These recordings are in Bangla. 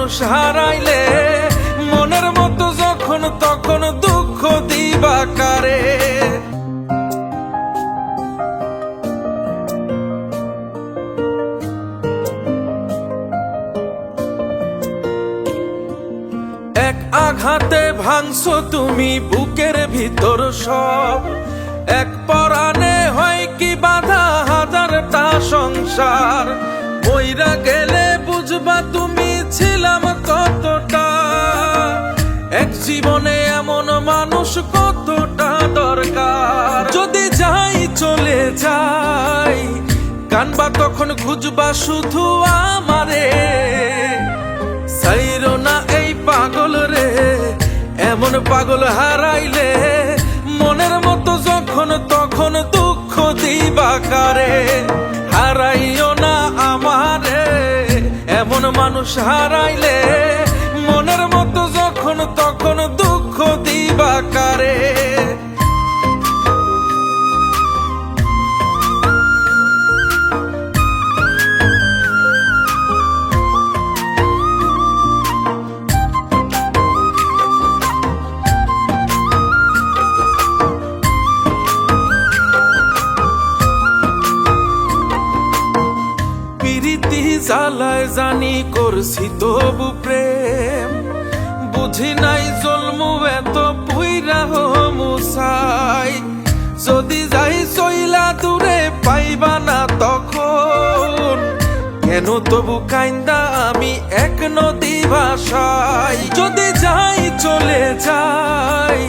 মানুষ হারাইলে মনের মতো যখন তখন দুঃখ দিবা কারে। এক আঘাতে ভাঙছো তুমি বুকের ভিতর সব, এক পরাণে হয় কি বাধা হাজারটা সংসার। মইরা গেলে বুঝবা তুমি ছিলাম কতটা, এক জীবনে এমন মানুষ কতটা দরকার। যদি যাই চলে যাই কানবা তখন খুঁজবা শুধু আমারে। সাইরো না এই পাগল রে, এমন পাগল হারাইলে মনের মতো যখন তখন দুঃখ দিবা কারে। হারাইও না আমারে, এমন মানুষ হারাইলে মনের মতো যখন তখন দুঃখ দিবা কারে। প্রীতি জ্বালায় জানি করছি তবু প্রেম, বুঝি নাই জন্মু এত পুইরা মুসাই। যদি যাই চইলা দূরে পাইবা না তখন, কেন তবু কাইন্দা আমি এক নদী ভাষাই। যদি যাই চলে যাই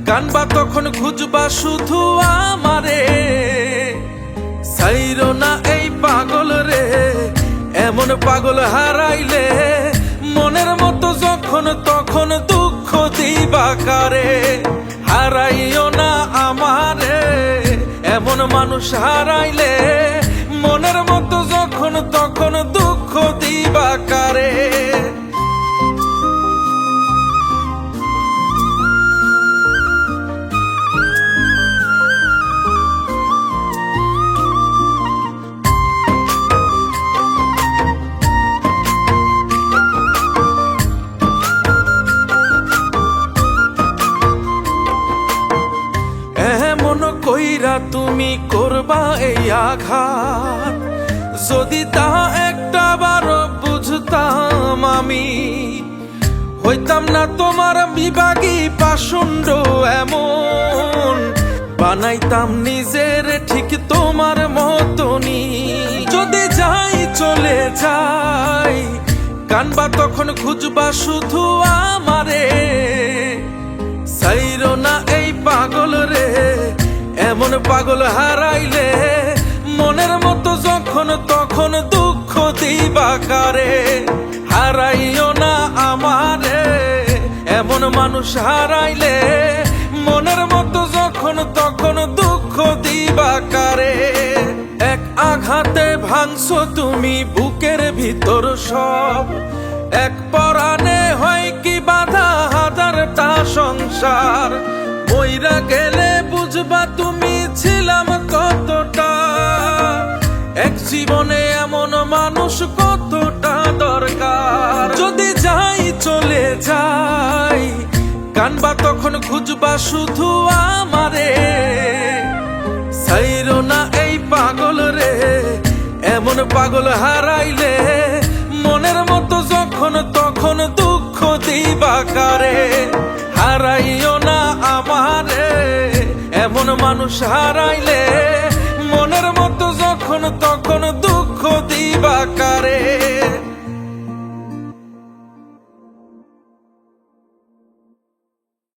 কানবা তখন খুঁজবা শুধু আমারে। সাইরো না এই পাগল রে, এমন পাগল হারাইলে মনের মতো যখন তখন দুঃখ দিবা কারে। হারাইও না আমারে, এমন মানুষ হারাইলে মনের মতো যখন তখন দুঃখ দিবা কারে। কইরা তুমি করবা এই আঘাত, যদি তা একটা বার বুঝতাম আমি হইতাম না তোমার বিভাগী পাষণ্ড এমন। বানাইতাম নিজের ঠিক তোমার মতনই। যদি যাই চলে যাই কানবা তখন খুঁজবা শুধু আমারে। সাইরো না এই পাগল রে, এমন পাগল হারাইলে মনের মতো যখন তখন দুঃখ দিবা কারে। হারাইও না আমারে, এমন মানুষ হারাইলে মনের মতো যখন তখন দুঃখ দিবা কারে। এক আঘাতে ভাঙছো তুমি বুকের ভিতর সব, এক পরাণে হয় কি বাধা হাজারটা সংসার। মইরা গেলে বুঝবা তুমি ছিলাম কতটা, এক জীবনে এমন মানুষ কতটা দরকার। যদি যাই চলে যাই কানবা তখন খুঁজবা শুধু আমারে। সাইরো না এই পাগল রে, এমন পাগল হারাইলে মনের মতো যখন তখন দুঃখ দিবা কারে। হারাইও না আমারে, এমন মানুষ হারাইলে মনের মতো যখন তখন দুঃখ দিবা কারে।